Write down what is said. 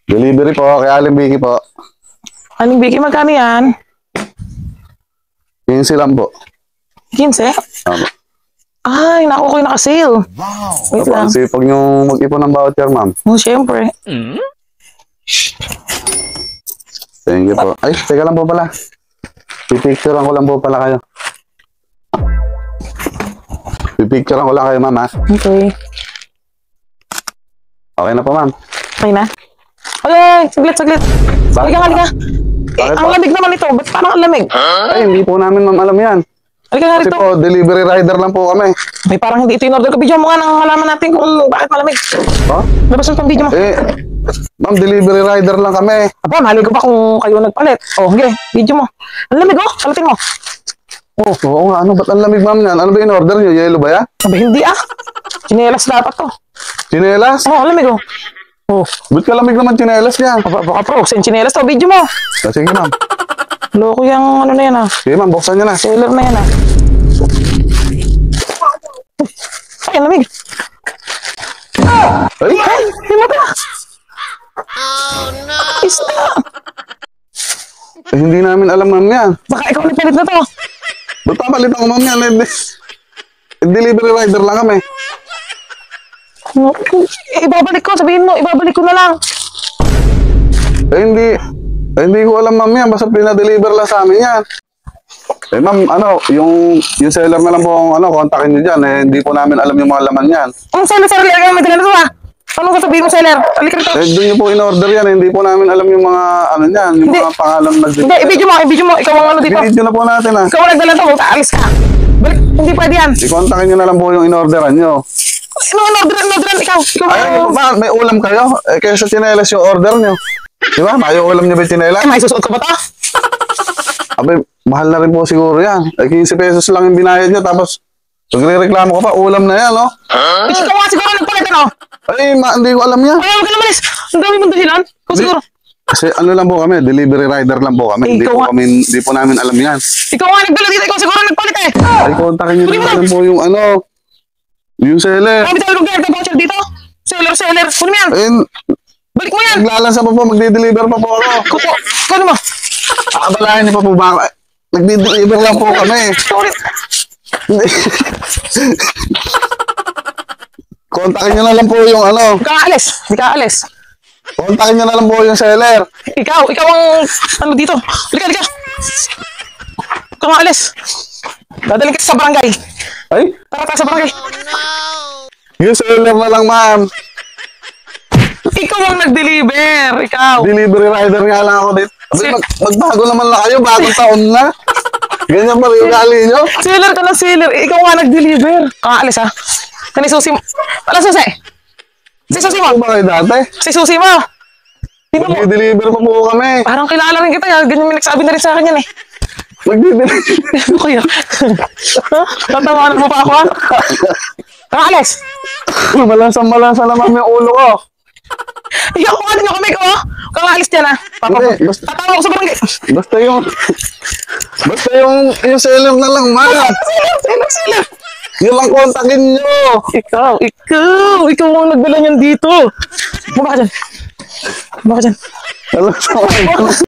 Delivery po, kay Aling Vicky po. Aling Vicky, magkano yan? 15 lang po. 15? Tama. Ay, naku ko yung naka-sale. Wow! Wait lang. Sipag nyo mag-ipon ng voucher, ma'am. Oh, syempre. Thank you po. Ay, teka lang po pala. Pipicturean ko lang po pala kayo. Pipicturean ko lang kayo, ma'am, ha? Okay. Okay na po, ma'am. Okay na? Ay, saglit. Halika. Bakit Ang po? lamig naman ito. Ba't parang ang lamig? Ay, hindi po namin, ma'am, alam yan. Halika nga Kasi rito. po, delivery rider lang po kami. Ay, parang hindi ito in-order ko. Video mo nga nang malaman natin kung bakit malamig. Ha? Labas mo itong video mo. Ma'am, delivery rider lang kami. Aba, mali ko pa kung kayo nagpalit. Oh, okay. Video mo. Ang lamig, oh. Salutin mo. Oh, oo nga. Ano, ba't ang lamig, ma'am, yan? Ano ba in-order nyo? Yellow ba yan? Sabi, hindi ah. Chinelas dapat to. Chinelas? Oh, ang lamig, oh. Oh, Ba't ka lamig naman chinelas yan? baka pro. Chinelas to. Video mo. Sige, ma'am. Loko yung ano na yan, ah. Sige, ma'am, buksan nyo na. Seller na yan, ah. Ay, ang lamig. Ay! Ay, himata. Oh, no. Isda. Eh, hindi namin alam, ma'am, yan. Baka ikaw nipalit na to. Ba't papalitan ko, ma'am, yan? Delivery rider lang kami. Ibabalik ko. Sabihin mo, ibabalik ko na lang. Hindi ko alam, ma'am, yan. Basta pinadeliver lang sa amin yan. Eh, ma'am, yung seller na lang po, kontakin nyo dyan. Eh, hindi po namin alam yung mga laman yan. Ang seller, may dala na to, ah. Anong sasabihin mo, seller? Halika rito. Eh, doon nyo po in-order yan. Hindi po namin alam yung mga, yung mga pangalan na Hindi, i-video mo. Ikaw ang ano dito. I-video na po natin, ha. Ikaw ang nagdala to, aalis ka. Balik, hindi pwede yan. I-kontakin nyo na lang po yung in-orderan nyo. Ano, orderan, ikaw. Ay, may ulam kayo? Eh, kaya sa chinelas yung order nyo. Di ba? May ulam nyo ba yung chinelas? Ay, may susuot ko ba to? Abay, mahal na rin po siguro yan. Eh, 15 pesos lang yung binayad nyo, tapos nagre-reklamo ka pa, ulam na yan, no? Huh? Ikaw nga siguro nagpalit, ano? Ay, hindi ko alam yan. Ay, huwag ka na malis. Ang dami mong dahilan. Ikaw siguro. Kasi ano lang po kami, delivery rider lang po kami. Hindi po namin alam yan. Ikaw nga nagdala dito. Ikaw siguro nagpalit eh. Ay, kontakin nyo na lang po yung yung seller. Kami tayo mag-order voucher dito. Seller. Kunin mo yan. Ayun, Balik mo yan. naglalansa pa po, magde-deliver pa po ako. Kupo. Kunin mo. Abalahin niyo pa po ba? Nagde-deliver lang po kami. Sorry. Kontakin nyo na lang po yung Hindi ka aalis. Kontakin nyo na lang po yung seller. Ikaw ang dito. Halika. Ikaw nga alis. Dadaling kita sa barangay. Ay, Tara sa barangay. yung seller na lang, ma'am. Ikaw ang nag-deliver. Ikaw. Delivery rider nga lang ako dito. Magbago naman lang kayo, bagong taon na. Ganyan pa rin yung gali nyo. Seller ka ng seller. Ikaw nga nag-deliver. Kakaalis ha. Kani susi mo. Wala susi. Si susi mo. Ano ba kayo dati? Si susi mo. Tingnan mo. Mag-deliver pa po kami. Parang kilala rin kita. Ganyan may nagsabi na rin sa akin yan eh. Mag-deliver. Ano kaya? Tatawanan mo pa ako ha? Kakaalis. Malansa naman yung ulo ko. Ikaw kung ano nyo kami ko. Kakaalis dyan ha. Hindi, Tatawa ko sa barangay. Basta yung seller na lang, ma'am. Seller. Yun lang kontakin nyo. Ikaw ang nagdala niyan dito. Bumaba ka dyan. Alam sa